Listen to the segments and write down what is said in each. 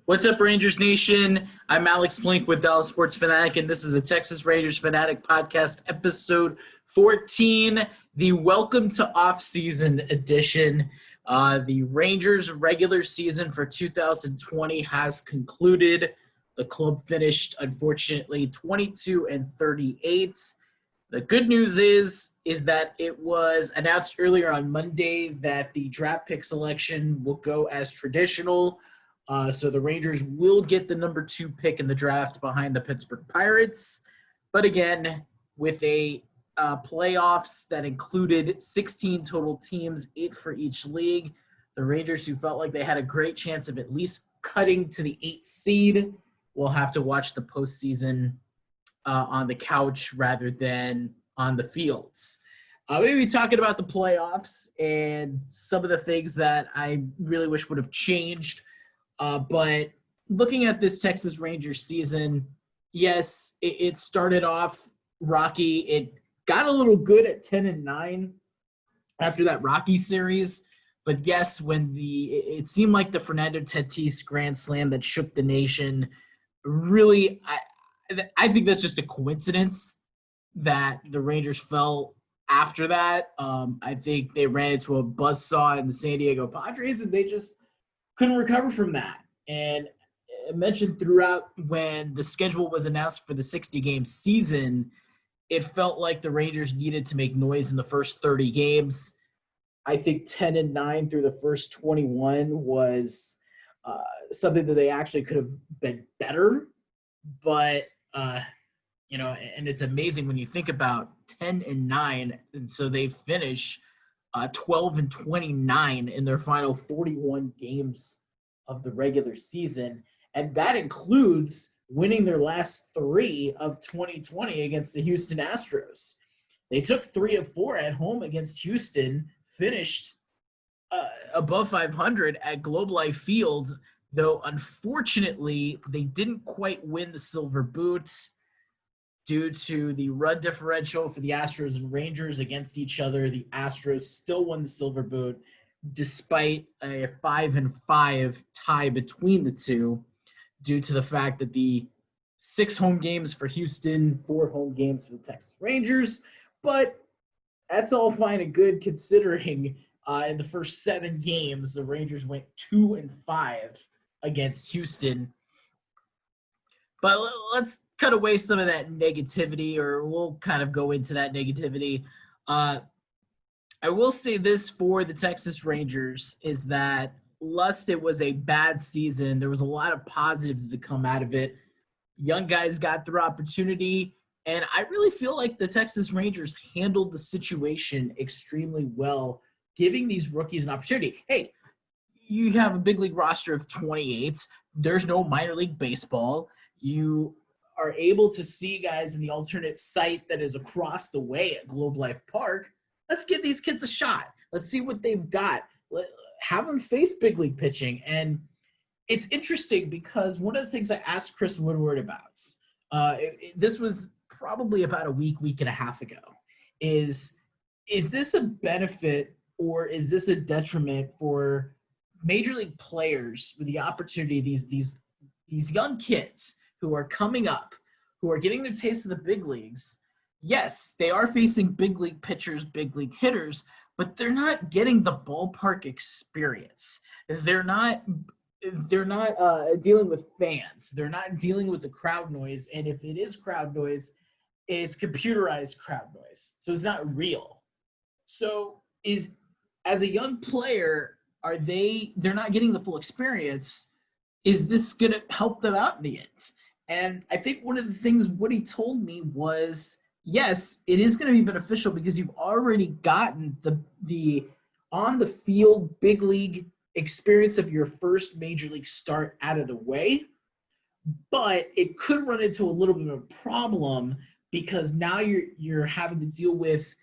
What's up, Rangers Nation? I'm Alex Blink with Dallas Sports Fanatic, and this is the Texas Rangers Fanatic Podcast, episode 14, the Welcome to Offseason edition. The Rangers' regular season for 2020 has concluded. The club finished, unfortunately, 22-38. The good news is that it was announced earlier on Monday that the draft pick selection will go as traditional. So the Rangers will get the number 2 pick in the draft behind the Pittsburgh Pirates. But again, with a playoffs that included 16 total teams, 8 for each league, the Rangers, who felt like they had a great chance of at least cutting to the 8th seed, will have to watch the postseason on the couch rather than on the fields. Maybe talking about the playoffs and some of the things that I really wish would have changed. But looking at this Texas Rangers season, yes, it started off rocky. It got a little good at 10-9 after that Rocky series. But yes, it seemed like the Fernando Tatis grand slam that shook the nation, really, I think that's just a coincidence that the Rangers fell after that. I think they ran into a buzzsaw in the San Diego Padres, and they just couldn't recover from that. And I mentioned throughout when the schedule was announced for the 60-game season, it felt like the Rangers needed to make noise in the first 30 games. I think 10-9 through the first 21 was something that they actually could have been better. But, and it's amazing when you think about 10-9, and so they finish 12-29 in their final 41 games of the regular season, and that includes winning their last 3 of 2020 against the Houston Astros. They took 3 of 4 at home against Houston, finished above 500 at Globe Life Field, though unfortunately they didn't quite win the Silver Boot due to the run differential for the Astros and Rangers against each other. The Astros still won the Silver Boot despite a 5-5 tie between the two, due to the fact that the 6 home games for Houston, 4 home games for the Texas Rangers. But that's all fine and good considering in the first 7 games, the Rangers went 2-5 against Houston. But let's cut away some of that negativity, or we'll kind of go into that negativity. I will say this for the Texas Rangers is that lest it was a bad season, there was a lot of positives to come out of it. Young guys got their opportunity, and I really feel like the Texas Rangers handled the situation extremely well, giving these rookies an opportunity. Hey, you have a big league roster of 28. There's no minor league baseball. You are able to see guys in the alternate site that is across the way at Globe Life Park. Let's give these kids a shot. Let's see what they've got. Have them face big league pitching. And it's interesting because one of the things I asked Chris Woodward about, this was probably about a week and a half ago, is this a benefit or is this a detriment for major league players with the opportunity, these young kids who are coming up, who are getting their taste of the big leagues? Yes, they are facing big league pitchers, big league hitters, but they're not getting the ballpark experience. They're not dealing with fans. They're not dealing with the crowd noise. And if it is crowd noise, it's computerized crowd noise. So it's not real. So as a young player, they're not getting the full experience. Is this going to help them out in the end? And I think one of the things Woody told me was, yes, it is going to be beneficial because you've already gotten the on the field big league experience of your first major league start out of the way. But it could run into a little bit of a problem because now you're having to deal with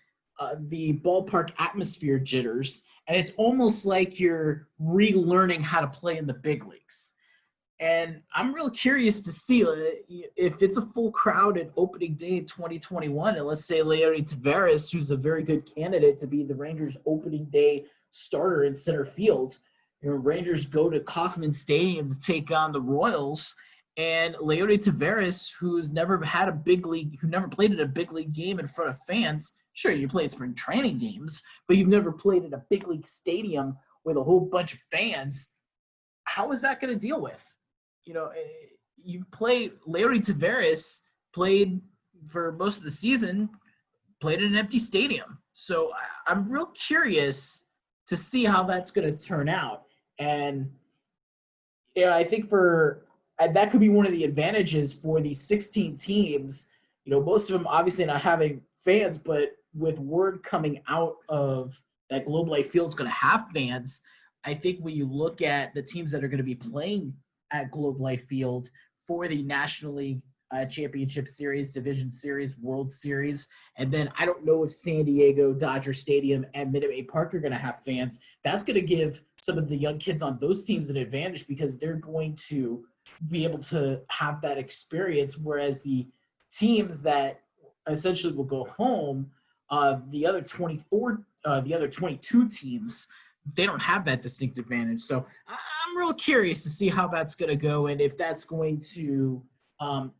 the ballpark atmosphere jitters, and it's almost like you're relearning how to play in the big leagues. And I'm real curious to see if it's a full crowd at opening day 2021, and let's say Leody Taveras, who's a very good candidate to be the Rangers opening day starter in center field, Rangers go to Kauffman Stadium to take on the Royals, and Leody Taveras, who's never had a big league, who never played in a big league game in front of fans. Sure, you played spring training games, but you've never played in a big league stadium with a whole bunch of fans. How is that going to deal with? You played Leody Taveras played for most of the season, played in an empty stadium. So I'm real curious to see how that's going to turn out. And I think that could be one of the advantages for these 16 teams. Most of them obviously not having fans, but with word coming out of that Globe Life Field's going to have fans, I think when you look at the teams that are going to be playing at Globe Life Field for the National League Championship Series, Division Series, World Series, and then I don't know if San Diego, Dodger Stadium, and Minute Maid Park are going to have fans. That's going to give some of the young kids on those teams an advantage because they're going to be able to have that experience, whereas the teams that essentially will go home, the other 22 teams, they don't have that distinct advantage. So I'm real curious to see how that's going to go and if that's going to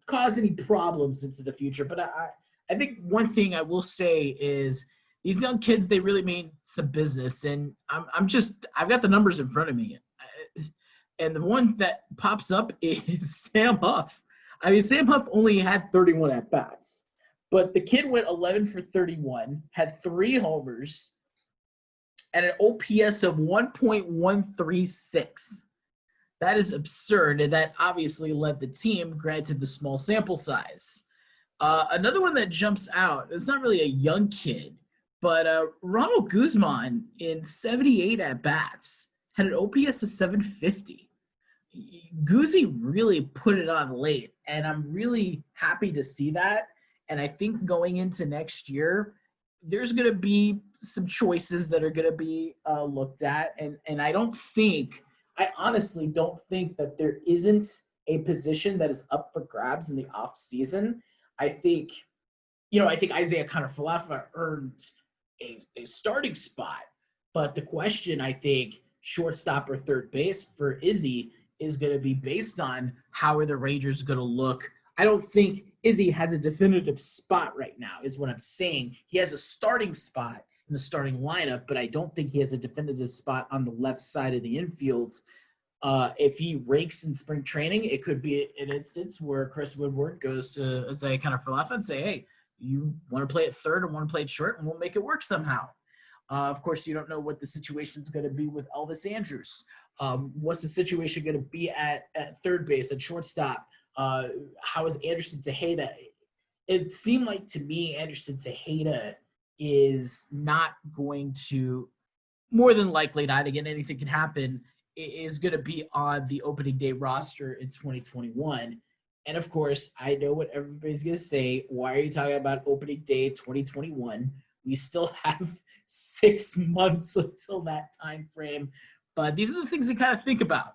cause any problems into the future. But I think one thing I will say is these young kids, they really mean some business. And I've got the numbers in front of me. And the one that pops up is Sam Huff. I mean, Sam Huff only had 31 at-bats. But the kid went 11 for 31, had 3 homers, and an OPS of 1.136. That is absurd, and that obviously led the team, granted the small sample size. Another one that jumps out, it's not really a young kid, but Ronald Guzman in 78 at-bats had an OPS of 750. Guzzi really put it on late, and I'm really happy to see that. And I think going into next year, there's going to be some choices that are going to be looked at. And I honestly don't think that there isn't a position that is up for grabs in the off season. I think Isaiah Kiner-Falefa earned a starting spot. But the question, I think, shortstop or third base for Izzy is going to be based on how are the Rangers going to look. I don't think Izzy has a definitive spot right now, is what I'm saying. He has a starting spot in the starting lineup, but I don't think he has a definitive spot on the left side of the infield. If he ranks in spring training, it could be an instance where Chris Woodward goes to Isaiah Kiner-Falefa and say, hey, you want to play at third or want to play at short, and we'll make it work somehow. Of course, you don't know what the situation is going to be with Elvis Andrus. What's the situation going to be at third base, at shortstop? How is Anderson Tejeda? It seemed like to me Anderson Tejeda is not going to, more than likely not, again, anything can happen, is going to be on the opening day roster in 2021. And of course, I know what everybody's going to say. Why are you talking about opening day 2021? We still have 6 months until that time frame. But these are the things to kind of think about.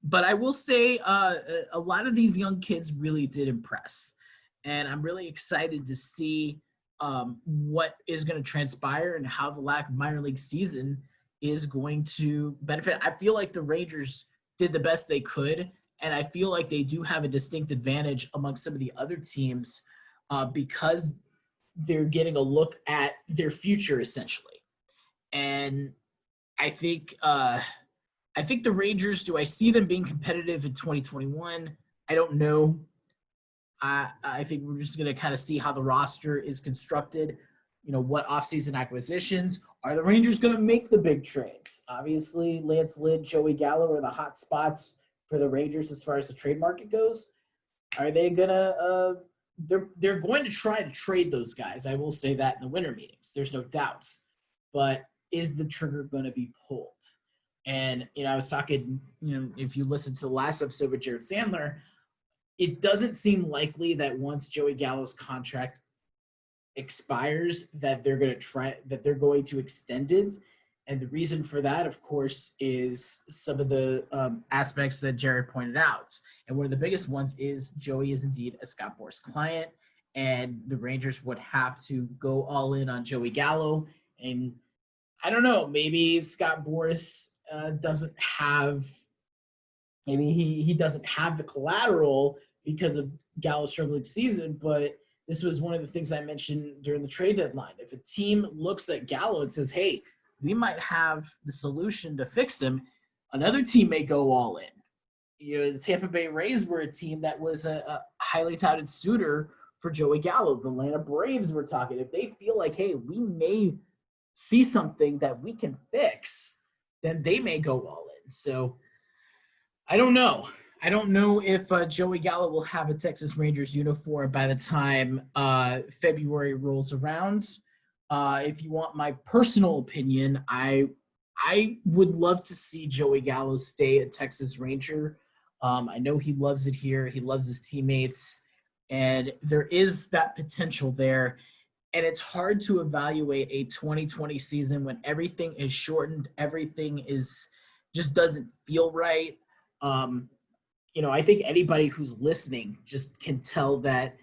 But I will say a lot of these young kids really did impress. And I'm really excited to see what is going to transpire and how the lack of minor league season is going to benefit. I feel like the Rangers did the best they could, and I feel like they do have a distinct advantage amongst some of the other teams because they're getting a look at their future, essentially. And I think the Rangers, do I see them being competitive in 2021? I don't know. I think we're just going to kind of see how the roster is constructed. What offseason acquisitions. Are the Rangers going to make the big trades? Obviously, Lance Lynn, Joey Gallo are the hot spots for the Rangers as far as the trade market goes. Are they going to they're going to try to trade those guys. I will say that in the winter meetings. There's no doubts. But is the trigger going to be pulled? And, I was talking, if you listen to the last episode with Jared Sandler, it doesn't seem likely that once Joey Gallo's contract expires that they're going to extend it. And the reason for that, of course, is some of the aspects that Jared pointed out. And one of the biggest ones is Joey is indeed a Scott Boras client, and the Rangers would have to go all in on Joey Gallo. And I don't know, maybe Scott Boras doesn't have maybe he doesn't have the collateral because of Gallo's struggling season, but this was one of the things I mentioned during the trade deadline. If a team looks at Gallo and says, hey, we might have the solution to fix him, another team may go all in. The Tampa Bay Rays were a team that was a highly touted suitor for Joey Gallo. The Atlanta Braves were talking. If they feel like, hey, we may see something that we can fix, then they may go all in. So I don't know. I don't know if Joey Gallo will have a Texas Rangers uniform by the time February rolls around. If you want my personal opinion, I would love to see Joey Gallo stay a Texas Ranger. I know he loves it here. He loves his teammates. And there is that potential there. And it's hard to evaluate a 2020 season when everything is shortened. Everything is just doesn't feel right. I think anybody who's listening just can tell that,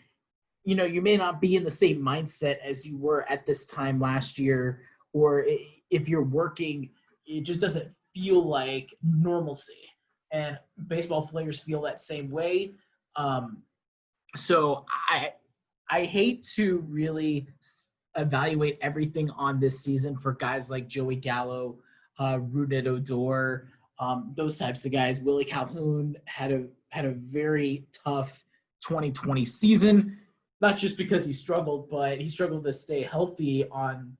you may not be in the same mindset as you were at this time last year, or if you're working, it just doesn't feel like normalcy. And baseball players feel that same way. So I hate to really evaluate everything on this season for guys like Joey Gallo, Rougned Odor, those types of guys. Willy Calhoun had a very tough 2020 season, not just because he struggled, but he struggled to stay healthy on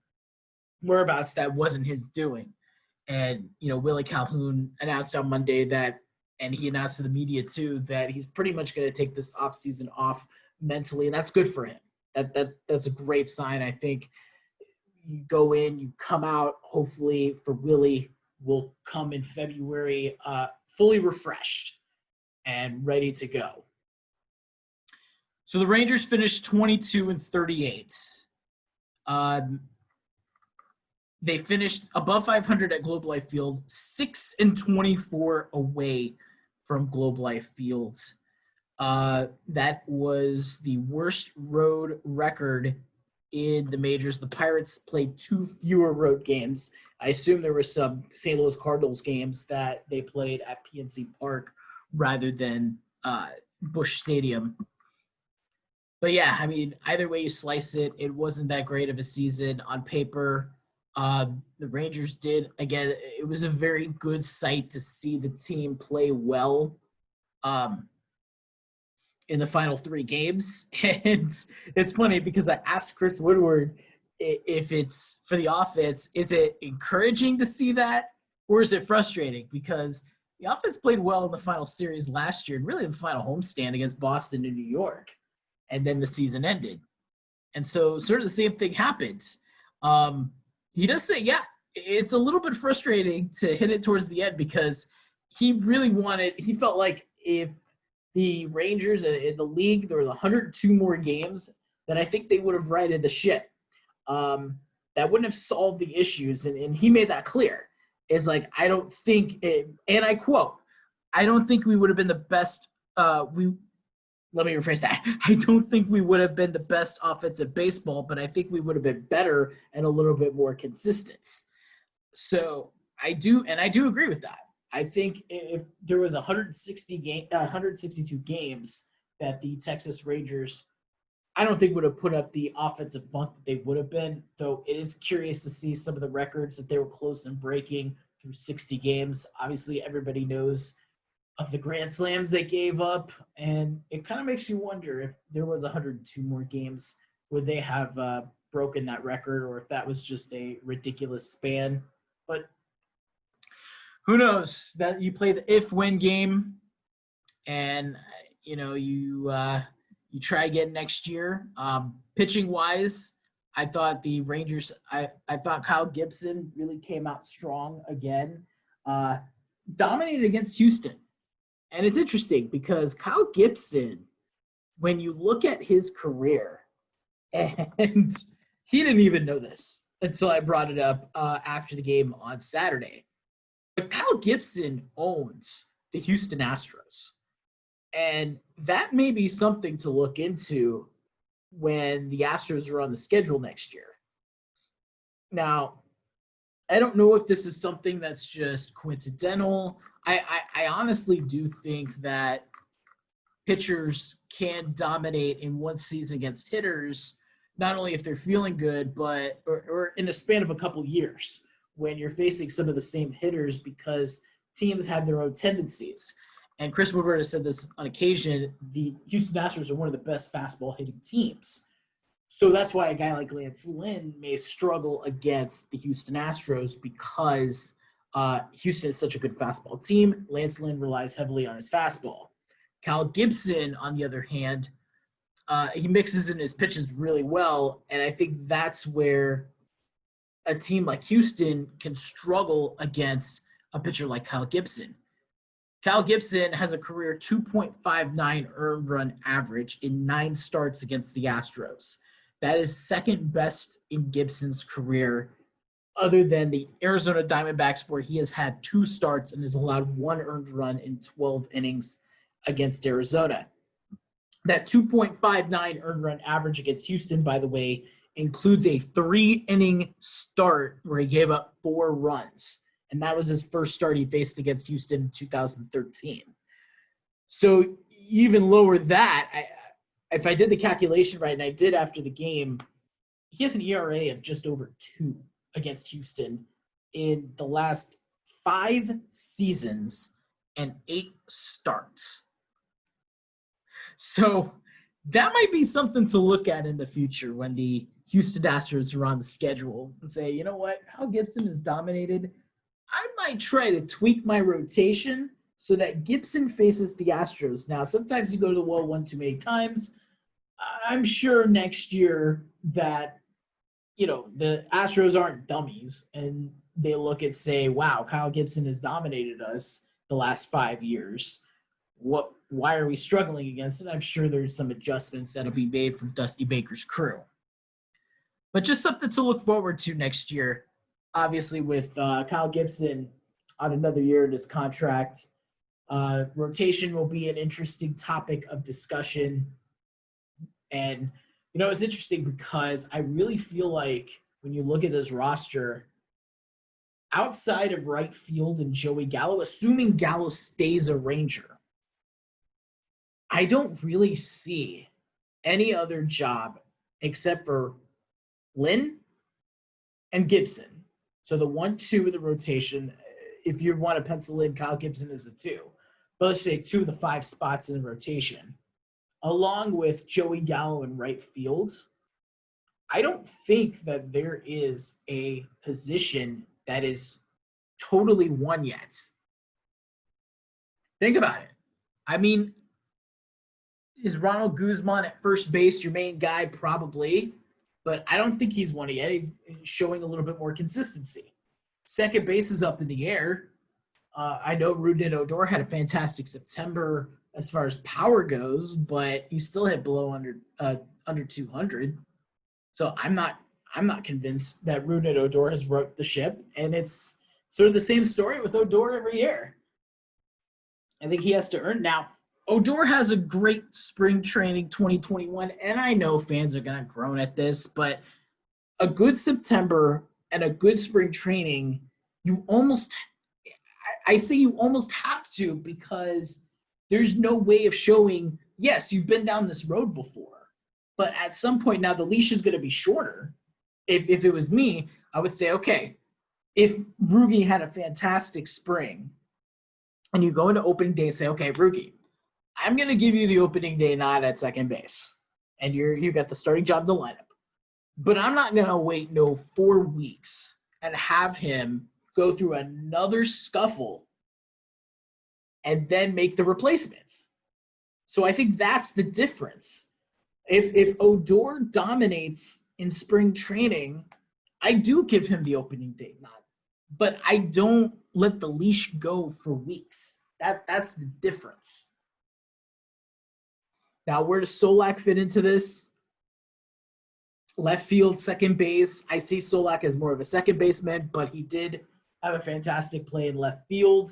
whereabouts that wasn't his doing. And, Willy Calhoun announced on Monday that, and he announced to the media too, that he's pretty much going to take this offseason off mentally, and that's good for him. That's a great sign. I think you go in, you come out, hopefully for Willy, will come in February fully refreshed and ready to go. So the Rangers finished 22-38. They finished above 500 at Globe Life Field, 6-24 away from Globe Life Fields. That was the worst road record in the majors. The Pirates played 2 fewer road games. I assume there were some St. Louis Cardinals games that they played at PNC Park rather than Busch Stadium. But yeah, I mean, either way you slice it, it wasn't that great of a season on paper. The Rangers did, again, it was a very good sight to see the team play well in the final 3 games. And it's funny because I asked Chris Woodward if it's for the offense, is it encouraging to see that or is it frustrating? Because the offense played well in the final series last year and really in the final homestand against Boston and New York. And then the season ended. And so sort of the same thing happened. He does say, yeah, it's a little bit frustrating to hit it towards the end because he felt like if the Rangers in the league, there was 102 more games, then I think they would have righted the ship. That wouldn't have solved the issues. And he made that clear. It's like, I don't think, and I quote, I don't think we would have been the best. Let me rephrase that. I don't think we would have been the best offensive baseball, but I think we would have been better and a little bit more consistent. So I do agree with that. I think if there was 162 games that the Texas Rangers, I don't think would have put up the offensive funk that they would have been, though it is curious to see some of the records that they were close in breaking through 60 games. Obviously, everybody knows of the grand slams they gave up, and it kind of makes you wonder if there was 102 more games, would they have broken that record, or if that was just a ridiculous span. But who knows? That you play the if-win game, and you try again next year. Pitching wise, I thought the Rangers. I thought Kyle Gibson really came out strong again, dominated against Houston. And it's interesting because Kyle Gibson, when you look at his career, and he didn't even know this until I brought it up after the game on Saturday. But Kyle Gibson owns the Houston Astros. And that may be something to look into when the Astros are on the schedule next year. Now, I don't know if this is something that's just coincidental. I honestly do think that pitchers can dominate in one season against hitters, not only if they're feeling good, but or in a span of a couple years when you're facing some of the same hitters because teams have their own tendencies. And Chris Woodward has said this on occasion, the Houston Astros are one of the best fastball hitting teams. So that's why a guy like Lance Lynn may struggle against the Houston Astros because Houston is such a good fastball team. Lance Lynn relies heavily on his fastball. Cal Gibson, on the other hand, he mixes in his pitches really well, and I think that's where a team like Houston can struggle against a pitcher like Cal Gibson. Cal Gibson has a career 2.59 earned run average in 9 starts against the Astros. That is second best in Gibson's career, other than the Arizona Diamondbacks, where he has had 2 starts and has allowed 1 earned run in 12 innings against Arizona. That 2.59 earned run average against Houston, by the way, includes a 3-inning start where he gave up 4 runs. And that was his first start he faced against Houston in 2013. So even lower that, if I did the calculation right, and I did after the game, he has an ERA of just over 2 against Houston in the last 5 seasons and 8 starts. So that might be something to look at in the future when the Houston Astros are on the schedule and say, you know what, Cal Gibson is dominated. I might try to tweak my rotation so that Gibson faces the Astros. Now, sometimes you go to the well one too many times. I'm sure next year that, the Astros aren't dummies and they look and say, wow, Kyle Gibson has dominated us the last 5 years. Why are we struggling against it? I'm sure there's some adjustments that'll be made from Dusty Baker's crew. But just something to look forward to next year. Obviously, with Kyle Gibson on another year in his contract, rotation will be an interesting topic of discussion. And, it's interesting because I really feel like when you look at this roster, outside of right field and Joey Gallo, assuming Gallo stays a Ranger, I don't really see any other job except for Lynn and Gibson. So the 1-2 of the rotation, if you want to pencil in Kyle Gibson as a 2, but let's say 2 of the 5 spots in the rotation, along with Joey Gallo in right field, I don't think that there is a position that is totally won yet. Think about it. I mean, is Ronald Guzman at first base your main guy? Probably, but I don't think he's won it yet. He's showing a little bit more consistency. Second base is up in the air. I know Rougned Odor had a fantastic September as far as power goes, but he still hit below under 200. So I'm not convinced that Rougned Odor has wrote the ship, and it's sort of the same story with Odor every year. I think he has to earn now. Odor has a great spring training 2021, and I know fans are going to groan at this, but a good September and a good spring training, I say you almost have to, because there's no way of showing, yes, you've been down this road before, but at some point now the leash is going to be shorter. If it was me, I would say, okay, if Rugi had a fantastic spring and you go into opening day and say, okay, Rugi, I'm going to give you the opening day nod at second base, and you got the starting job in the lineup. But I'm not going to wait 4 weeks and have him go through another scuffle and then make the replacements. So I think that's the difference. If Odor dominates in spring training, I do give him the opening day nod, but I don't let the leash go for weeks. That's the difference. Now, where does Solac fit into this? Left field, second base. I see Solac as more of a second baseman, but he did have a fantastic play in left field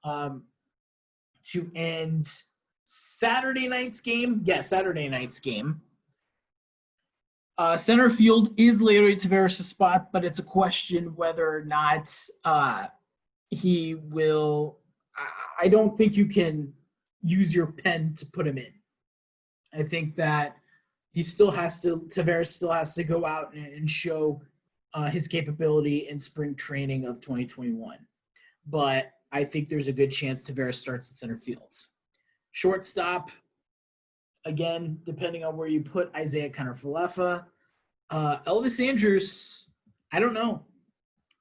to end Saturday night's game. Yeah, Saturday night's game. Center field is Leody Taveras' spot, but it's a question whether or not he will. I don't think you can use your pen to put him in. I think that Taveras still has to go out and show his capability in spring training of 2021. But I think there's a good chance Taveras starts at center field. Shortstop, again, depending on where you put Isaiah Kiner-Falefa. Elvis Andrus, I don't know.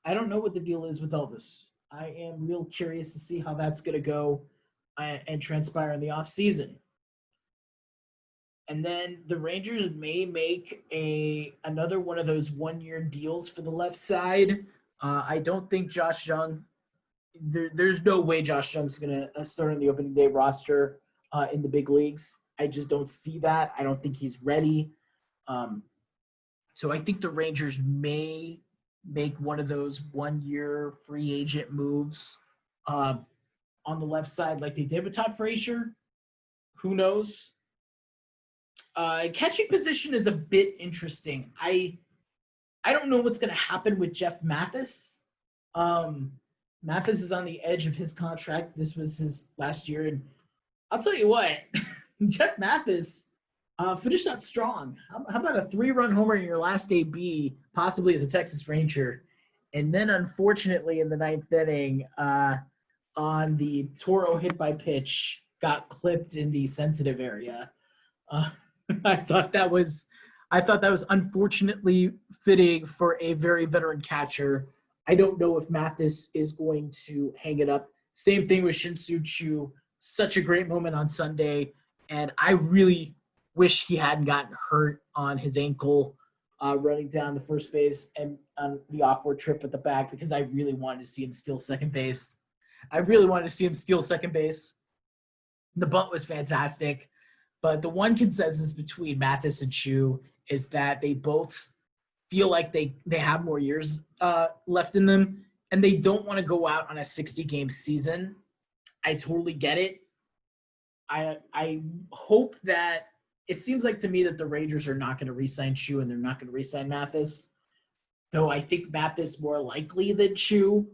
I don't know what the deal is with Elvis. I am real curious to see how that's going to go and transpire in the offseason. And then the Rangers may make another one of those one-year deals for the left side. I don't think Josh Jung there's no way Josh Jung's going to start on the opening day roster in the big leagues. I just don't see that. I don't think he's ready. So I think the Rangers may make one of those one-year free agent moves on the left side like they did with Todd Frazier. Who knows? Catching position is a bit interesting. I don't know what's going to happen with Jeff Mathis. Mathis is on the edge of his contract. This was his last year. And I'll tell you what, Jeff Mathis finished out strong. How about a 3-run homer in your last AB, possibly as a Texas Ranger? And then, unfortunately, in the 9th inning, on the Toro hit by pitch, got clipped in the sensitive area. I thought that was unfortunately fitting for a very veteran catcher. I don't know if Mathis is going to hang it up. Same thing with Shin-Soo Choo. Such a great moment on Sunday, and I really wish he hadn't gotten hurt on his ankle running down the first base and on the awkward trip at the back, because I really wanted to see him steal second base. The bunt was fantastic. But the one consensus between Mathis and Choo is that they both feel like they have more years left in them, and they don't want to go out on a 60-game season. I totally get it. I hope that it seems like to me that the Rangers are not going to re-sign Choo and they're not going to re-sign Mathis, though I think Mathis more likely than Choo.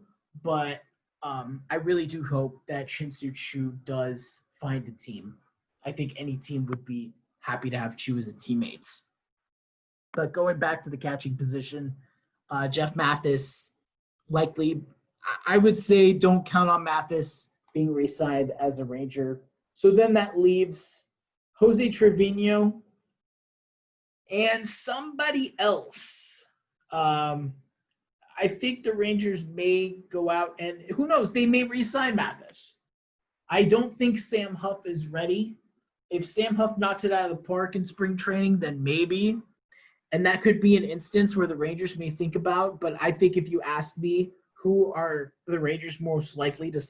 But I really do hope that Shin-Soo Choo does find a team. I think any team would be happy to have Choo as a teammate. But going back to the catching position, Jeff Mathis, likely, I would say don't count on Mathis being re-signed as a Ranger. So then that leaves Jose Trevino and somebody else. I think the Rangers may go out and, who knows, they may re-sign Mathis. I don't think Sam Huff is ready. If Sam Huff knocks it out of the park in spring training, then maybe. And that could be an instance where the Rangers may think about. But I think if you ask me who are the Rangers most likely to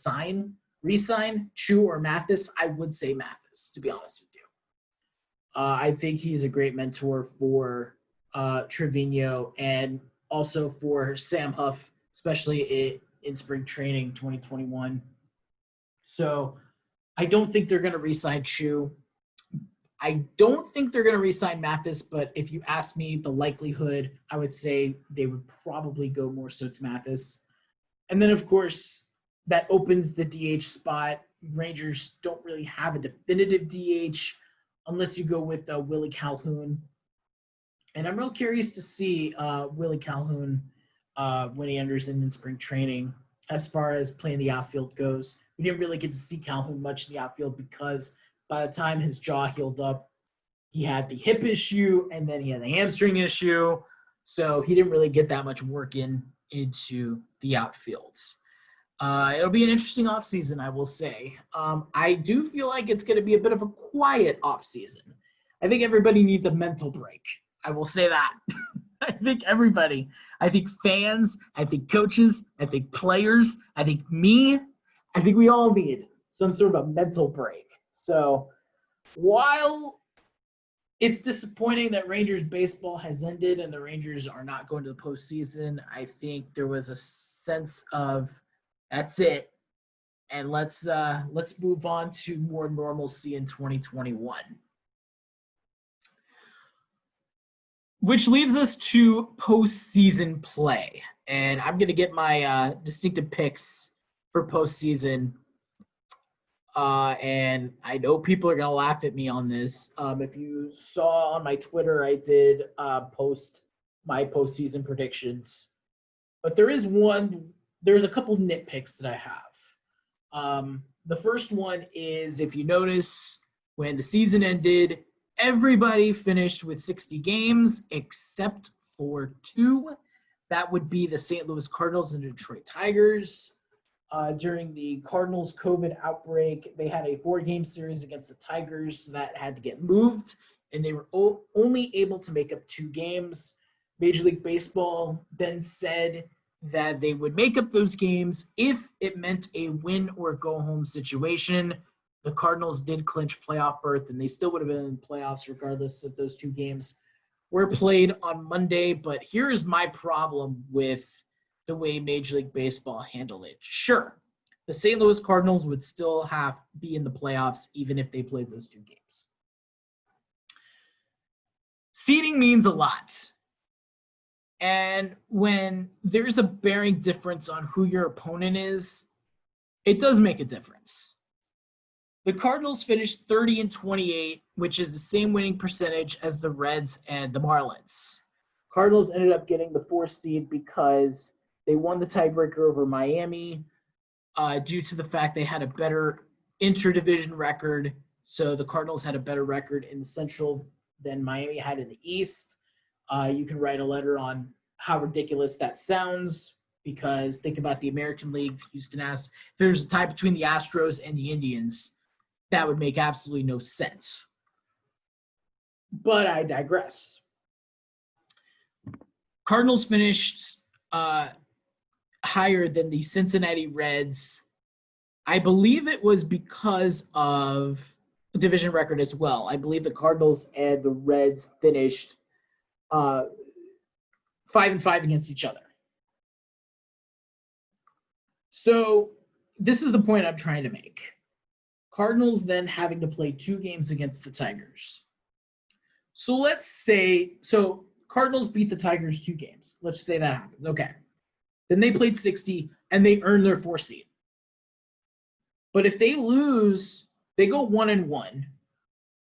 re-sign, Choo or Mathis, I would say Mathis, to be honest with you. I think he's a great mentor for Trevino and also for Sam Huff, especially in spring training 2021. So I don't think they're going to re-sign Choo. I don't think they're going to re-sign Mathis, but if you ask me the likelihood, I would say they would probably go more so to Mathis. And then, of course, that opens the DH spot. Rangers don't really have a definitive DH unless you go with Willy Calhoun. And I'm real curious to see Willy Calhoun when he enters in spring training as far as playing the outfield goes. We didn't really get to see Calhoun much in the outfield because by the time his jaw healed up, he had the hip issue and then he had the hamstring issue. So he didn't really get that much work into the outfields. It'll be an interesting offseason, I will say. I do feel like it's going to be a bit of a quiet offseason. I think everybody needs a mental break. I will say that. I think everybody. I think fans. I think coaches. I think players. I think me. I think we all need some sort of a mental break. So while it's disappointing that Rangers baseball has ended and the Rangers are not going to the postseason, I think there was a sense of that's it, and let's move on to more normalcy in 2021. Which leaves us to postseason play. And I'm going to get my distinctive picks for postseason. And I know people are going to laugh at me on this. If you saw on my Twitter, I did post my postseason predictions. But there's a couple nitpicks that I have. The first one is, if you notice, when the season ended, everybody finished with 60 games except for two. That would be the St. Louis Cardinals and Detroit Tigers. During the Cardinals COVID outbreak, they had a 4-game series against the Tigers that had to get moved, and they were only able to make up 2 games. Major League Baseball then said that they would make up those games if it meant a win or go home situation. The Cardinals did clinch playoff berth, and they still would have been in playoffs regardless if those 2 games were played on Monday. But here is my problem with the way Major League Baseball handled it. Sure, the St. Louis Cardinals would still be in the playoffs even if they played those 2 games. Seeding means a lot. And when there's a bearing difference on who your opponent is, it does make a difference. The Cardinals finished 30-28, which is the same winning percentage as the Reds and the Marlins. Cardinals ended up getting the 4th seed because they won the tiebreaker over Miami due to the fact they had a better interdivision record. So the Cardinals had a better record in the Central than Miami had in the East. You can write a letter on how ridiculous that sounds, because think about the American League. Houston Astros. If there's a tie between the Astros and the Indians, that would make absolutely no sense. But I digress. Cardinals finished higher than the Cincinnati Reds. I believe it was because of division record as well. I believe the Cardinals and the Reds finished 5-5 against each other. So this is the point I'm trying to make. Cardinals then having to play 2 games against the Tigers. So let's say, Cardinals beat the Tigers 2 games. Let's say that happens. Okay. Then they played 60 and they earned their 4th seed. But if they lose, they go 1-1,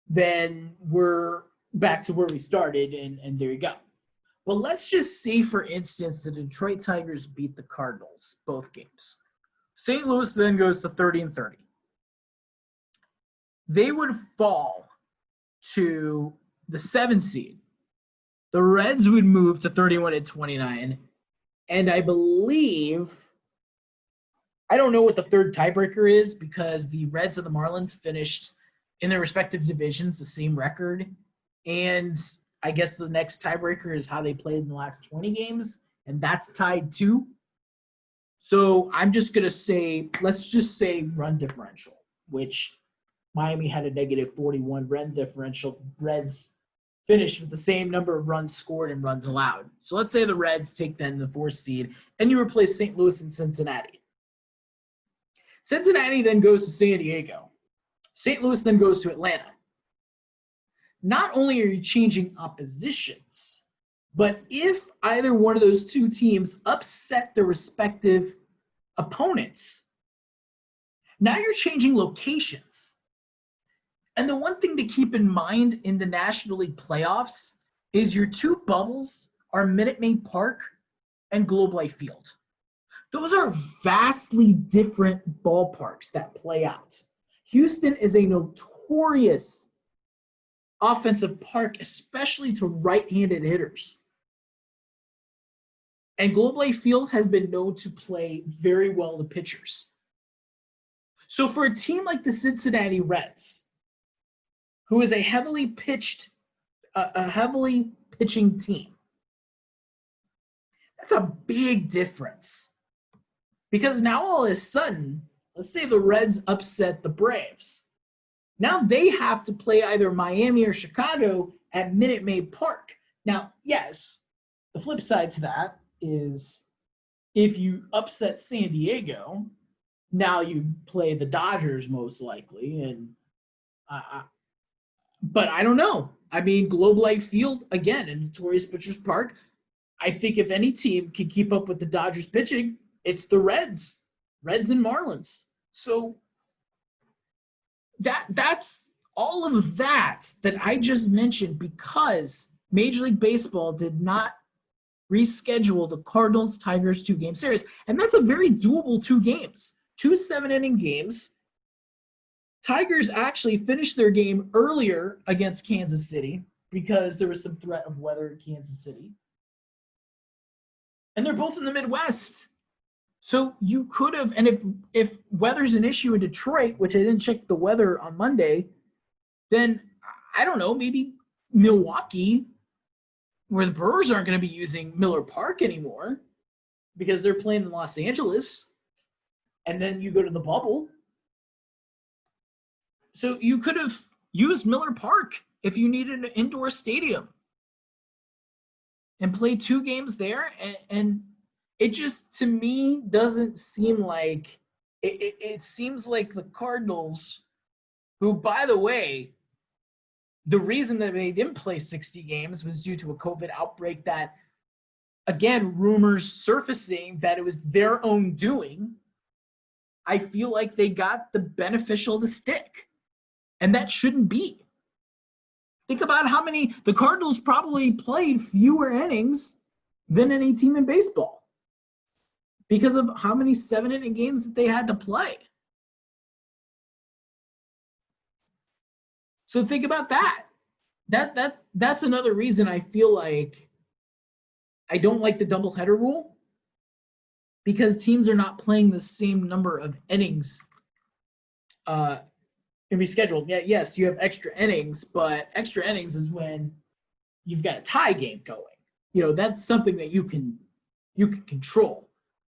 then we're back to where we started, and there you go. But let's just say, for instance, the Detroit Tigers beat the Cardinals both games. St. Louis then goes to 30-30. They would fall to the 7th seed. The Reds would move to 31-29. And I believe, I don't know what the 3rd tiebreaker is, because the Reds and the Marlins finished in their respective divisions the same record. And I guess the next tiebreaker is how they played in the last 20 games, and that's tied too. So I'm just going to say, let's just say run differential, which Miami had a negative 41 run differential. Reds finished with the same number of runs scored and runs allowed. So let's say the Reds take then the 4th seed, and you replace St. Louis and Cincinnati. Cincinnati then goes to San Diego. St. Louis then goes to Atlanta. Not only are you changing oppositions, but if either one of those 2 teams upset their respective opponents, now you're changing locations. And the one thing to keep in mind in the National League playoffs is your 2 bubbles are Minute Maid Park and Globe Life Field. Those are vastly different ballparks that play out. Houston is a notorious offensive park, especially to right-handed hitters. And Globe Life Field has been known to play very well to pitchers. So for a team like the Cincinnati Reds, who is a heavily pitching team, that's a big difference. Because now all of a sudden, let's say the Reds upset the Braves. Now they have to play either Miami or Chicago at Minute Maid Park. Now, yes, the flip side to that is if you upset San Diego, now you play the Dodgers most likely. But I don't know. I mean, Globe Life Field, again, in Notorious Butchers Park, I think if any team can keep up with the Dodgers pitching, it's the Reds and Marlins. So that's all of that I just mentioned because Major League Baseball did not reschedule the Cardinals-Tigers 2-game series. And that's a very doable 2 games. 2 7-inning games. Tigers actually finished their game earlier against Kansas City because there was some threat of weather in Kansas City. And they're both in the Midwest. So you could have, and if weather's an issue in Detroit, which I didn't check the weather on Monday, then I don't know, maybe Milwaukee, where the Brewers aren't going to be using Miller Park anymore because they're playing in Los Angeles, and then you go to the bubble. So you could have used Miller Park if you needed an indoor stadium and play 2 games there. And it just, to me, doesn't seem like – it seems like the Cardinals, who, by the way, the reason that they didn't play 60 games was due to a COVID outbreak that, again, rumors surfacing that it was their own doing. I feel like they got the beneficial of the stick, and that shouldn't be. Think about how many – the Cardinals probably played fewer innings than any team in baseball because of how many 7-inning games that they had to play. So think about that. That's another reason I feel like I don't like the doubleheader rule, because teams are not playing the same number of innings can be scheduled. Yeah, yes, you have extra innings, but extra innings is when you've got a tie game going. You know, that's something that you can control.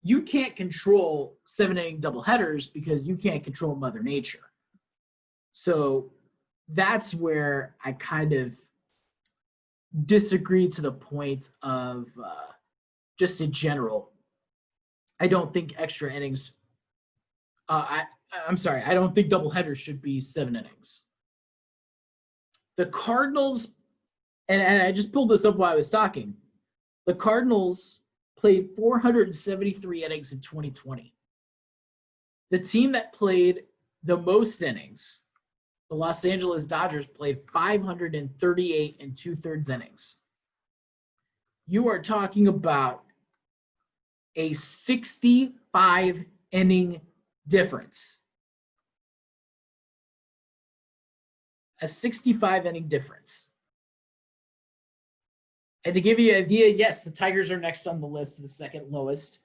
You can't control 7-inning doubleheaders because you can't control Mother Nature. So that's where I kind of disagree to the point of just in general. I don't think extra innings. I'm sorry. I don't think doubleheaders should be 7 innings. The Cardinals, and I just pulled this up while I was talking. The Cardinals played 473 innings in 2020. The team that played the most innings, the Los Angeles Dodgers, played 538 and 2/3 innings. You are talking about a 65-inning difference. A 65-inning difference. And to give you an idea, yes, the Tigers are next on the list, the second lowest.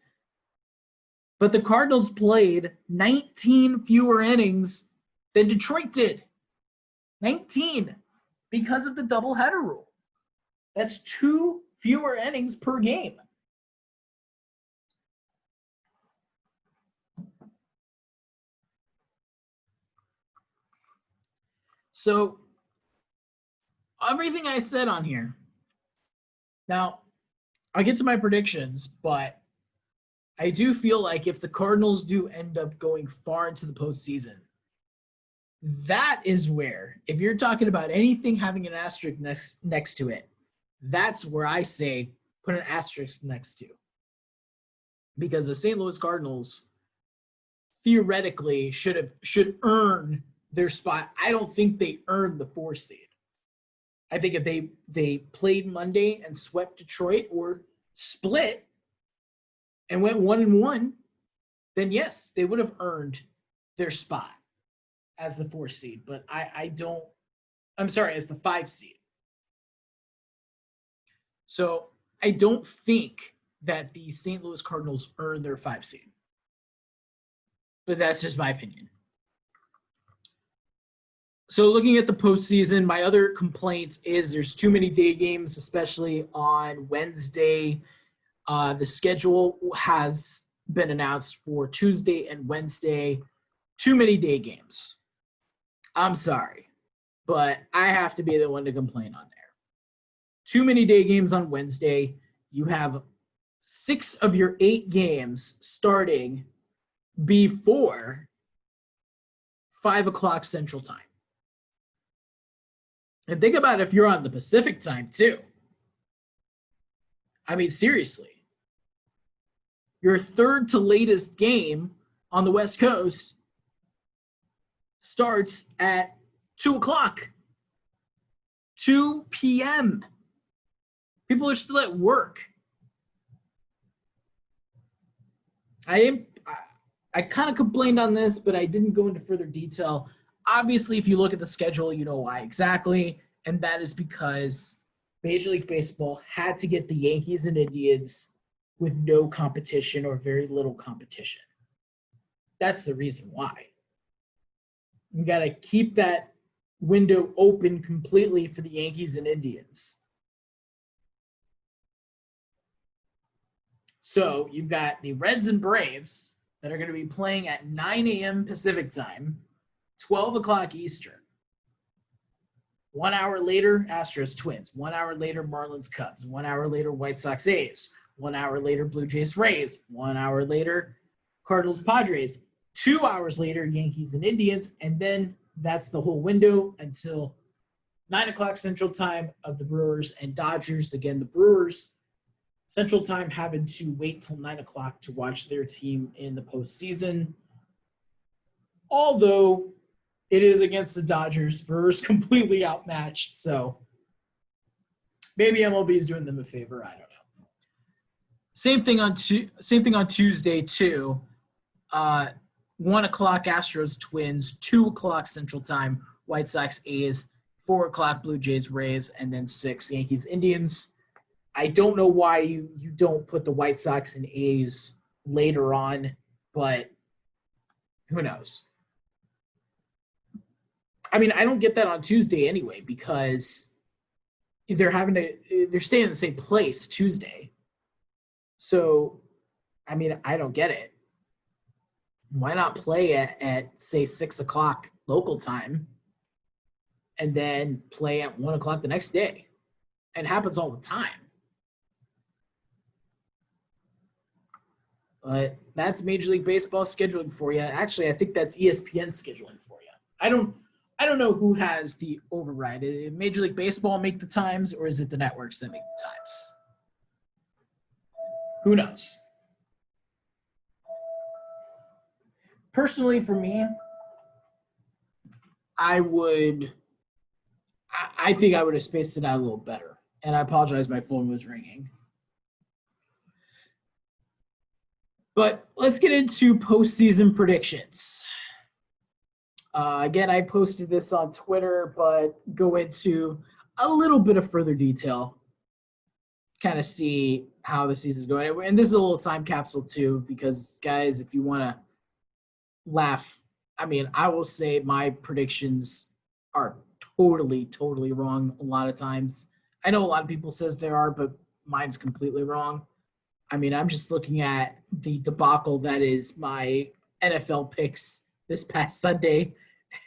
But the Cardinals played 19 fewer innings than Detroit did. 19, because of the doubleheader rule. That's 2 fewer innings per game. So, everything I said on here. Now, I'll get to my predictions, but I do feel like if the Cardinals do end up going far into the postseason, that is where, if you're talking about anything having an asterisk next to it, that's where I say put an asterisk next to. Because the St. Louis Cardinals theoretically should earn their spot. I don't think they earned the 4 seed. I think if they played Monday and swept Detroit or split and went 1-1, then yes, they would have earned their spot as the 4 seed. But as the 5 seed. So I don't think that the St. Louis Cardinals earned their 5 seed. But that's just my opinion. So looking at the postseason, my other complaint is there's too many day games, especially on Wednesday. The schedule has been announced for Tuesday and Wednesday. Too many day games. I'm sorry, but I have to be the one to complain on there. Too many day games on Wednesday. You have 6 of your 8 games starting before 5 o'clock Central Time. And think about if you're on the Pacific time too. I mean, seriously. Your third to latest game on the West Coast starts at 2 o'clock, 2 p.m. People are still at work. I kind of complained on this, but I didn't go into further detail. Obviously, if you look at the schedule, you know why exactly, and that is because Major League Baseball had to get the Yankees and Indians with no competition or very little competition. That's the reason why. You got to keep that window open completely for the Yankees and Indians. So you've got the Reds and Braves that are going to be playing at 9 a.m. Pacific time, 12 o'clock Eastern. 1 hour later, Astros Twins. 1 hour later, Marlins Cubs. 1 hour later, White Sox A's. 1 hour later, Blue Jays Rays. 1 hour later, Cardinals Padres. 2 hours later, Yankees and Indians. And then that's the whole window until 9 o'clock Central Time of the Brewers and Dodgers. Again, the Brewers Central Time having to wait till 9 o'clock to watch their team in the postseason. Although it is against the Dodgers, Brewers completely outmatched. So maybe MLB is doing them a favor. I don't know. Same thing on Tuesday too. 1 o'clock Astros Twins, 2 o'clock Central Time White Sox A's, 4 o'clock Blue Jays Rays, and then 6 Yankees Indians. I don't know why you don't put the White Sox and A's later on, but who knows? I mean, I don't get that on Tuesday anyway because they're staying in the same place Tuesday. So, I mean, I don't get it. Why not play at say 6 o'clock local time and then play at 1 o'clock the next day? It happens all the time. But that's Major League Baseball scheduling for you. Actually, I think that's ESPN scheduling for you. I don't know who has the override. Did Major League Baseball make the times, or is it the networks that make the times? Who knows? Personally, for me, I think I would have spaced it out a little better. And I apologize, my phone was ringing. But let's get into postseason predictions. Again, I posted this on Twitter, but go into a little bit of further detail, kind of see how the season's going. And this is a little time capsule too, because guys, if you want to laugh, I mean, I will say my predictions are totally wrong a lot of times. I know a lot of people says they are, but mine's completely wrong. I mean, I'm just looking at the debacle that is my NFL picks this past Sunday.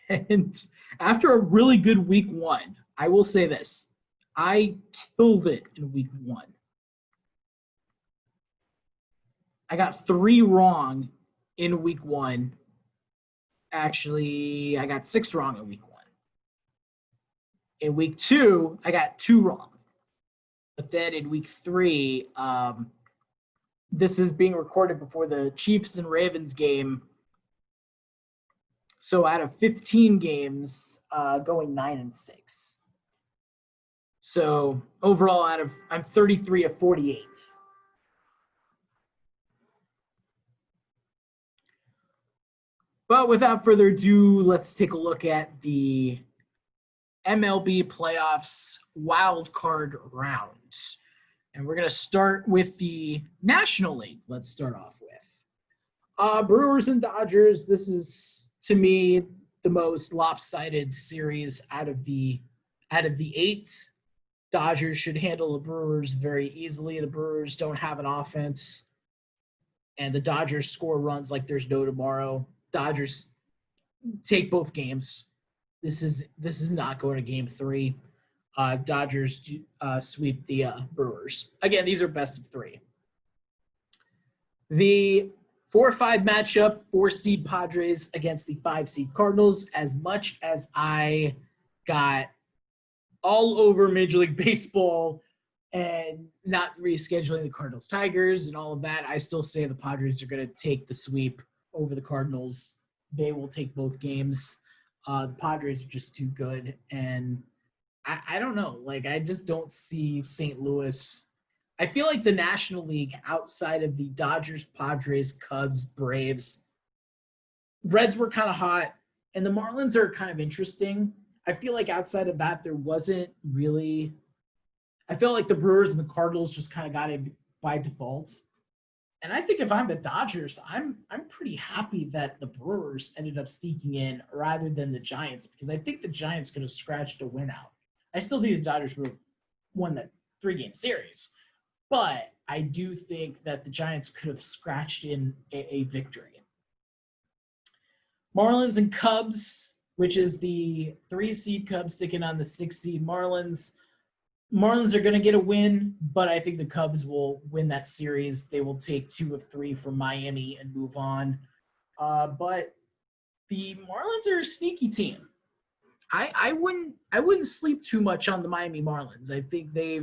And after a really good week one, I will say this. I killed it in week one. I got 3 wrong in week one. Actually, I got 6 wrong in week one. In week 2, I got 2 wrong. But then in week 3, this is being recorded before the Chiefs and Ravens game. So out of 15 games, going 9-6. So overall, I'm 33 of 48. But without further ado, let's take a look at the MLB Playoffs wild card round. And we're going to start with the National League. Let's start off with Brewers and Dodgers. This is, to me, the most lopsided series out of the 8. Dodgers should handle the Brewers very easily. The Brewers don't have an offense, and the Dodgers score runs like there's no tomorrow. Dodgers take both games. This is not going to game 3. Dodgers sweep the Brewers. Again, these are best of 3. The 4-5 matchup, 4-seed Padres against the 5-seed Cardinals. As much as I got all over Major League Baseball and not rescheduling the Cardinals Tigers and all of that, I still say the Padres are going to take the sweep over the Cardinals. They will take both games. The Padres are just too good. And I don't know. Like, I just don't see St. Louis. I feel like the National League, outside of the Dodgers, Padres, Cubs, Braves, Reds were kind of hot, and the Marlins are kind of interesting. I feel like outside of that, there wasn't really – I feel like the Brewers and the Cardinals just kind of got it by default. And I think if I'm the Dodgers, I'm pretty happy that the Brewers ended up sneaking in rather than the Giants, because I think the Giants could have scratched a win out. I still think the Dodgers would have won that 3-game series, but I do think that the Giants could have scratched in a victory. Marlins and Cubs, which is the 3-seed Cubs taking on the 6-seed Marlins. Marlins are going to get a win, but I think the Cubs will win that series. They will take 2 of 3 from Miami and move on. But the Marlins are a sneaky team. I wouldn't sleep too much on the Miami Marlins. I think they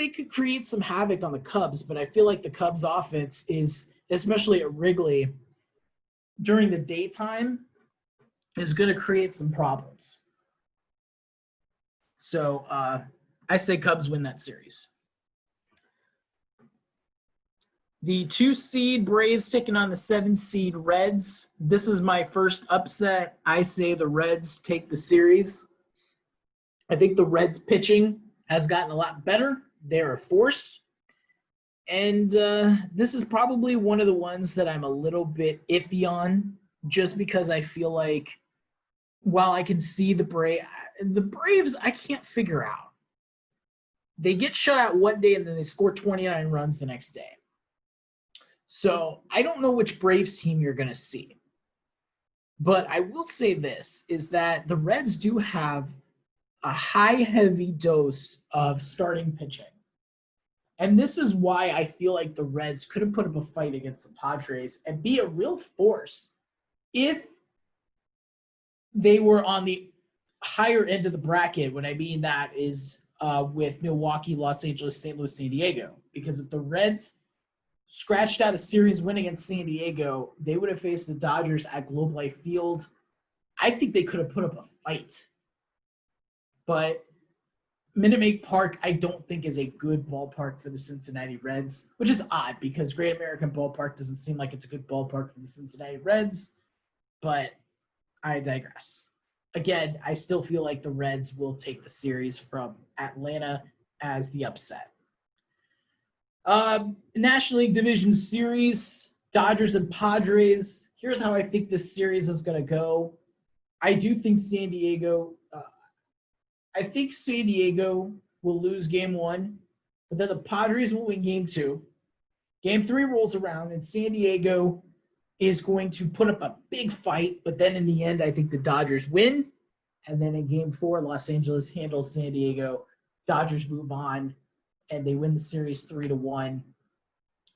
could create some havoc on the Cubs, but I feel like the Cubs offense is, especially at Wrigley, during the daytime, is going to create some problems. So I say Cubs win that series. The 2-seed Braves taking on the 7-seed Reds. This is my first upset. I say the Reds take the series. I think the Reds pitching has gotten a lot better. They're a force. And this is probably one of the ones that I'm a little bit iffy on, just because I feel like while I can see the Braves, I can't figure out. They get shut out one day and then they score 29 runs the next day. So I don't know which Braves team you're going to see. But I will say this, is that the Reds do have a high, heavy dose of starting pitching. And this is why I feel like the Reds could have put up a fight against the Padres and be a real force if they were on the higher end of the bracket. What I mean that is with Milwaukee, Los Angeles, St. Louis, San Diego. Because if the Reds scratched out a series win against San Diego, they would have faced the Dodgers at Globe Life Field. I think they could have put up a fight. But Minute Maid Park, I don't think is a good ballpark for the Cincinnati Reds, which is odd because Great American Ballpark doesn't seem like it's a good ballpark for the Cincinnati Reds, but I digress. Again, I still feel like the Reds will take the series from Atlanta as the upset. National League Division Series, Dodgers and Padres. Here's how I think this series is going to go. I do think San Diego will lose game 1, but then the Padres will win game 2. Game 3 rolls around, and San Diego is going to put up a big fight, but then in the end, I think the Dodgers win. And then in game 4, Los Angeles handles San Diego. Dodgers move on, and they win the series 3-1.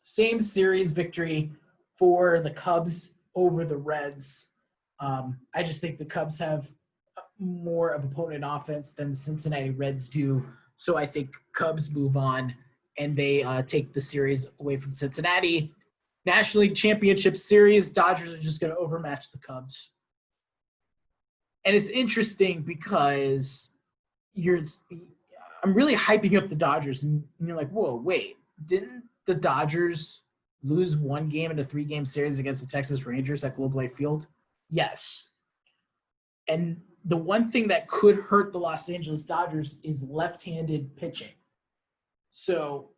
Same series victory for the Cubs over the Reds. I just think the Cubs have more of a potent offense than the Cincinnati Reds do. So I think Cubs move on, and they take the series away from Cincinnati. National League Championship Series, Dodgers are just going to overmatch the Cubs. And it's interesting because I'm really hyping up the Dodgers, and you're like, whoa, wait, didn't the Dodgers lose one game in a 3-game series against the Texas Rangers at Globe Life Field? Yes. And the one thing that could hurt the Los Angeles Dodgers is left-handed pitching. So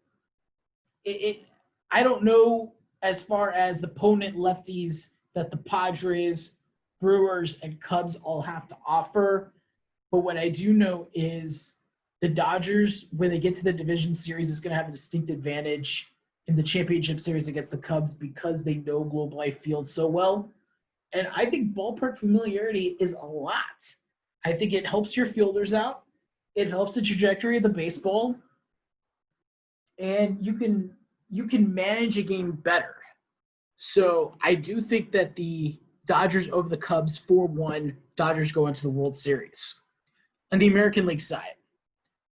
I don't know as far as the potent lefties that the Padres, Brewers, and Cubs all have to offer. But what I do know is the Dodgers, when they get to the division series, is going to have a distinct advantage in the championship series against the Cubs because they know Globe Life Field so well. And I think ballpark familiarity is a lot. I think it helps your fielders out. It helps the trajectory of the baseball. And you can manage a game better. So I do think that the Dodgers over the Cubs 4-1, Dodgers go into the World Series. On the American League side,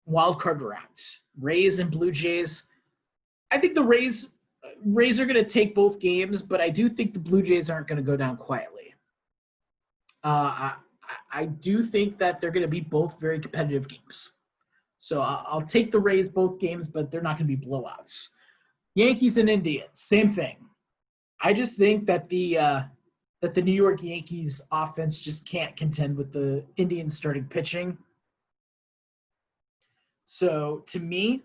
wild card rounds, Rays and Blue Jays. I think the Rays are going to take both games, but I do think the Blue Jays aren't going to go down quietly. I do think that they're going to be both very competitive games. So I'll take the Rays both games, but they're not going to be blowouts. Yankees and Indians, same thing. I just think that the New York Yankees offense just can't contend with the Indians starting pitching. So to me,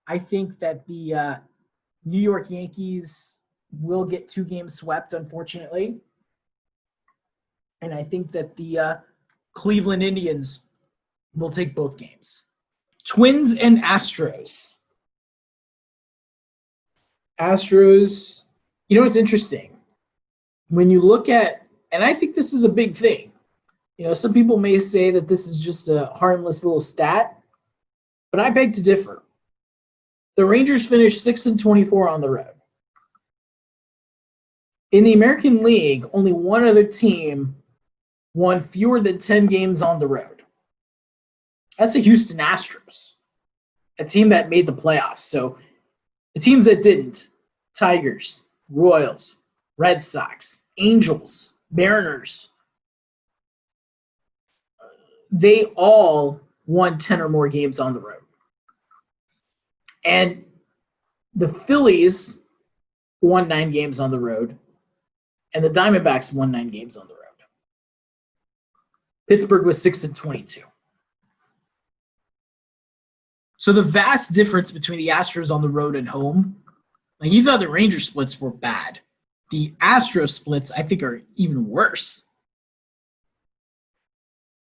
I think that the New York Yankees will get 2 games swept, unfortunately. And I think that the Cleveland Indians will take both games. Twins and Astros. Astros, it's interesting. When you look at, and I think this is a big thing, some people may say that this is just a harmless little stat, but I beg to differ. The Rangers finished 6-24 on the road. In the American League, only one other team won fewer than 10 games on the road. That's the Houston Astros, a team that made the playoffs. So the teams that didn't, Tigers, Royals, Red Sox, Angels, Mariners, they all won 10 or more games on the road. And the Phillies won 9 games on the road, and the Diamondbacks won 9 games on the road. Pittsburgh was 6-22. So the vast difference between the Astros on the road and home, like you thought the Rangers splits were bad. The Astros splits, I think, are even worse.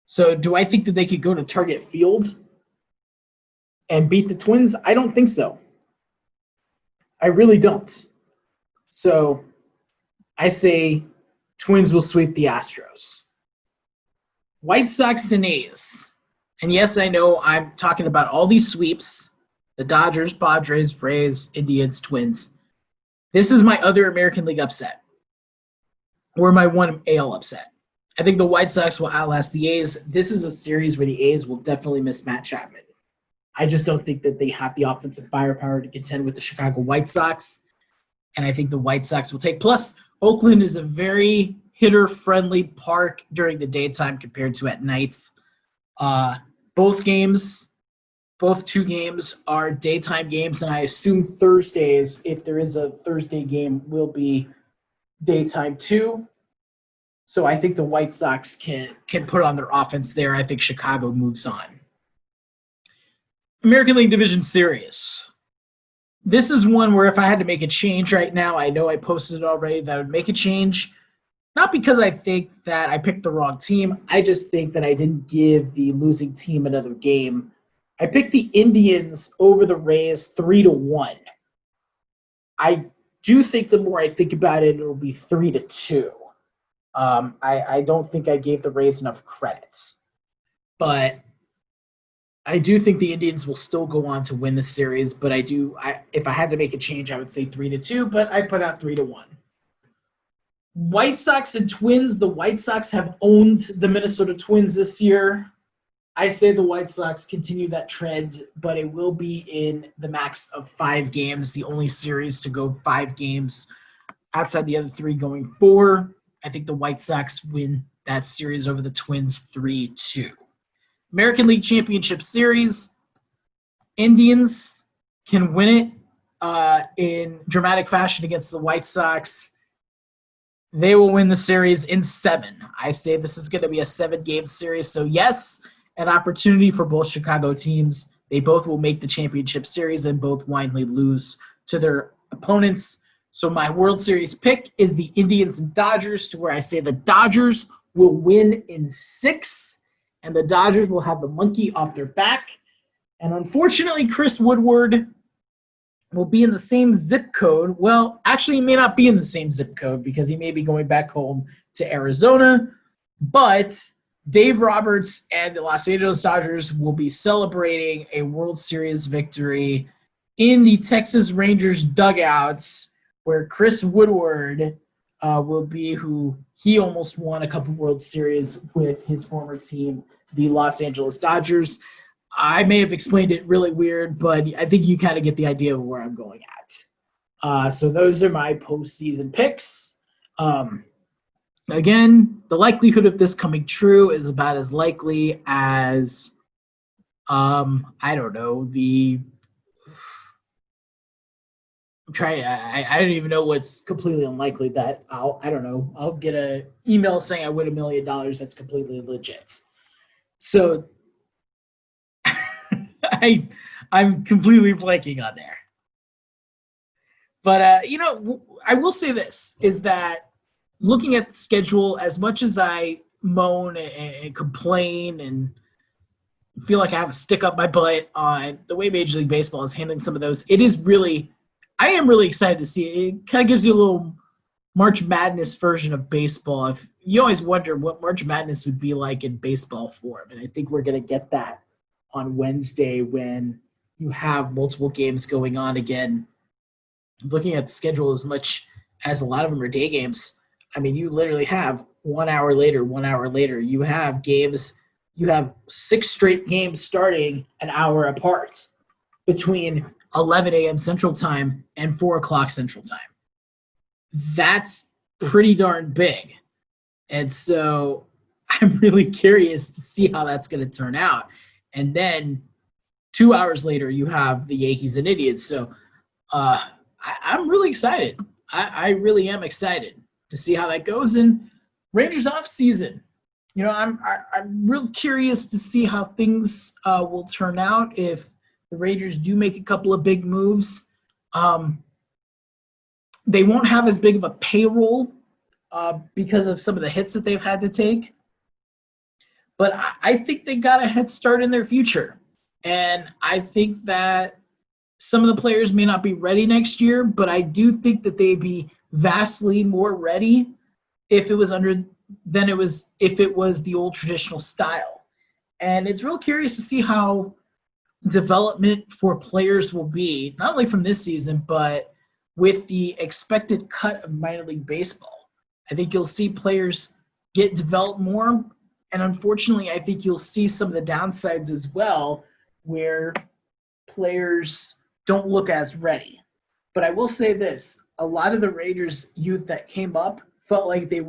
So do I think that they could go to Target Field and beat the Twins? I don't think so. I really don't. So I say Twins will sweep the Astros. White Sox and A's. And yes, I know I'm talking about all these sweeps. The Dodgers, Padres, Rays, Indians, Twins. This is my other American League upset. Or my one AL upset. I think the White Sox will outlast the A's. This is a series where the A's will definitely miss Matt Chapman. I just don't think that they have the offensive firepower to contend with the Chicago White Sox. And I think the White Sox will take. Plus, Oakland is a very hitter-friendly park during the daytime compared to at night. Both 2 games are daytime games, and I assume Thursdays, if there is a Thursday game, will be daytime too. So I think the White Sox can put on their offense there. I think Chicago moves on. American League Division Series. This is one where if I had to make a change right now, I know I posted it already, that I would make a change. Not because I think that I picked the wrong team. I just think that I didn't give the losing team another game. I picked the Indians over the Rays 3-1. I do think the more I think about it, it'll be 3-2. I don't think I gave the Rays enough credit. But I do think the Indians will still go on to win the series. But if I had to make a change, I would say 3-2. But I put out 3-1. White Sox and Twins. The White Sox have owned the Minnesota Twins this year. I say the White Sox continue that trend, but it will be in the max of 5 games, the only series to go 5 games outside the other 3 going 4. I think the White Sox win that series over the Twins 3-2. American League Championship Series. Indians can win it in dramatic fashion against the White Sox. They will win the series in 7. I say this is going to be a 7-game series. So, yes, an opportunity for both Chicago teams. They both will make the championship series and both widely lose to their opponents. So, my World Series pick is the Indians and Dodgers, to where I say the Dodgers will win in 6, and the Dodgers will have the monkey off their back. And unfortunately, Chris Woodward will be in the same zip code. Well, actually, he may not be in the same zip code because he may be going back home to Arizona. But Dave Roberts and the Los Angeles Dodgers will be celebrating a World Series victory in the Texas Rangers dugouts, where Chris Woodward will be who he almost won a couple World Series with his former team, the Los Angeles Dodgers. I may have explained it really weird, but I think you kind of get the idea of where I'm going at. So those are my postseason picks. Again, the likelihood of this coming true is about as likely as, I don't know, I don't even know what's completely unlikely that I'll get an email saying I win $1 million. That's completely legit. So I'm completely blanking on there. But, I will say this, is that looking at the schedule, as much as I moan and complain and feel like I have a stick up my butt on the way Major League Baseball is handling some of those, I am really excited to see it. It kind of gives you a little March Madness version of baseball. If you always wonder what March Madness would be like in baseball form, and I think we're going to get that on Wednesday when you have multiple games going on again. Looking at the schedule, as much as a lot of them are day games, I mean, you literally have 1 hour later, you have games, you have 6 straight games starting an hour apart between 11 a.m. Central Time and 4 o'clock Central Time. That's pretty darn big. And so I'm really curious to see how that's going to turn out. And then 2 hours later, you have the Yankees and Indians. So I'm really excited. I really am excited to see how that goes. And Rangers off season, I'm real curious to see how things will turn out if the Rangers do make a couple of big moves. They won't have as big of a payroll because of some of the hits that they've had to take. But I think they got a head start in their future. And I think that some of the players may not be ready next year, but I do think that they'd be vastly more ready if it was if it was the old traditional style. And it's real curious to see how development for players will be, not only from this season, but with the expected cut of minor league baseball. I think you'll see players get developed more. And unfortunately, I think you'll see some of the downsides as well, where players don't look as ready. But I will say this, a lot of the Rangers youth that came up felt like that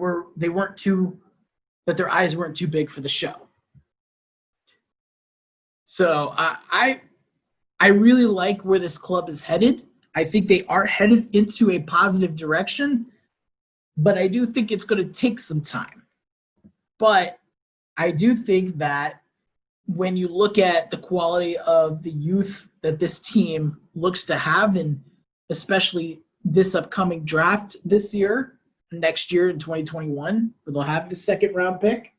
their eyes weren't too big for the show. So I really like where this club is headed. I think they are headed into a positive direction, but I do think it's going to take some time. But I do think that when you look at the quality of the youth that this team looks to have, and especially this upcoming draft this year, next year in 2021, where they'll have the second round pick,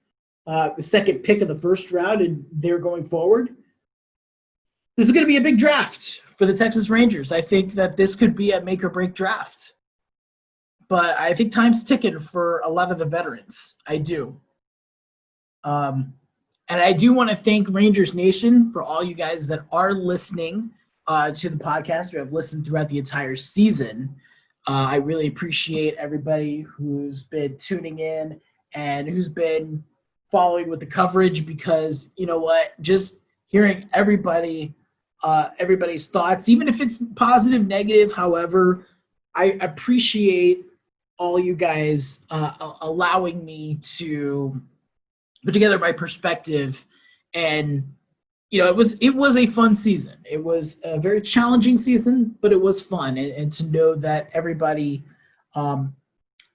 the second pick of the first round, and they're going forward. This is going to be a big draft for the Texas Rangers. I think that this could be a make or break draft. But I think time's ticking for a lot of the veterans. I do. And I do want to thank Rangers Nation for all you guys that are listening to the podcast or have listened throughout the entire season. I really appreciate everybody who's been tuning in and who's been following with the coverage, because you know what, just hearing everybody's thoughts, even if it's positive, negative, however, I appreciate all you guys allowing me to put together my perspective. And it was a fun season. It was a very challenging season, but it was fun. And to know that everybody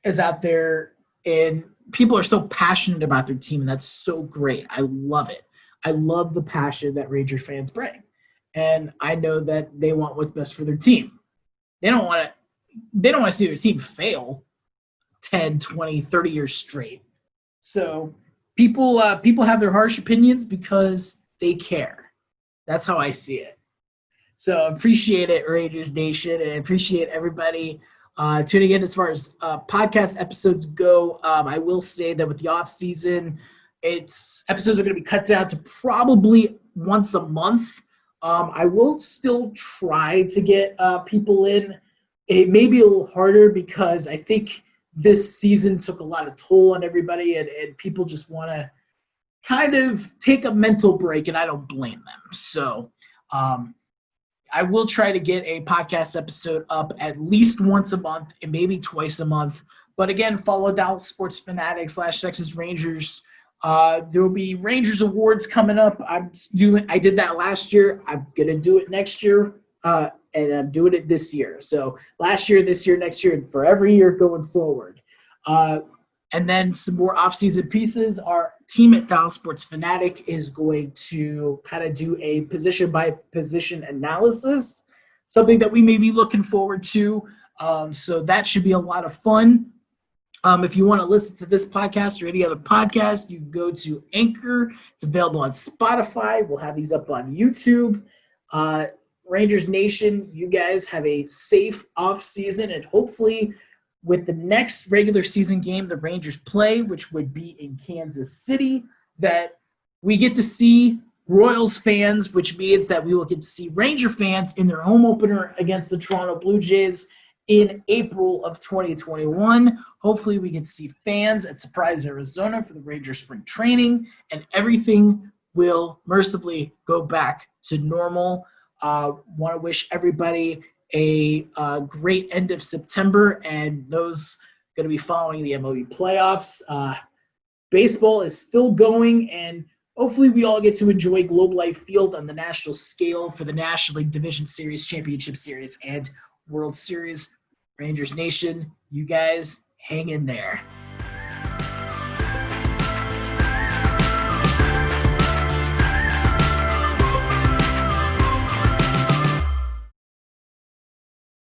is out there and people are so passionate about their team, and that's so great. I love it. I love the passion that Rangers fans bring. And I know that they want what's best for their team. They don't want to see their team fail 10, 20, 30 years straight. So people have their harsh opinions because they care. That's how I see it. So appreciate it, Rangers Nation, and I appreciate everybody tuning in. As far as podcast episodes go, I will say that with the off season, episodes are going to be cut down to probably once a month. I will still try to get people in. It may be a little harder because I think this season took a lot of toll on everybody, and people just want to kind of take a mental break, and I don't blame them. So I will try to get a podcast episode up at least once a month and maybe twice a month. But again, follow Dallas Sports Fanatic / Texas Rangers. There will be Rangers Awards coming up. I did that last year. I'm going to do it next year, and I'm doing it this year. So last year, this year, next year, and for every year going forward. And then some more off-season pieces. Our team at Dallas Sports Fanatic is going to kind of do a position-by-position analysis, something that we may be looking forward to. So that should be a lot of fun. If you want to listen to this podcast or any other podcast, you can go to Anchor. It's available on Spotify. We'll have these up on YouTube. Rangers Nation, you guys have a safe off-season, and hopefully – with the next regular season game the Rangers play, which would be in Kansas City, that we get to see Royals fans, which means that we will get to see Ranger fans in their home opener against the Toronto Blue Jays in April of 2021. Hopefully we get to see fans at Surprise, Arizona for the Rangers spring training, and everything will mercifully go back to normal. Want to wish everybody a great end of September, and those going to be following the MLB playoffs. Baseball is still going, and hopefully we all get to enjoy Globe Life Field on the national scale for the National League Division Series, Championship Series, and World Series. Rangers Nation, you guys hang in there.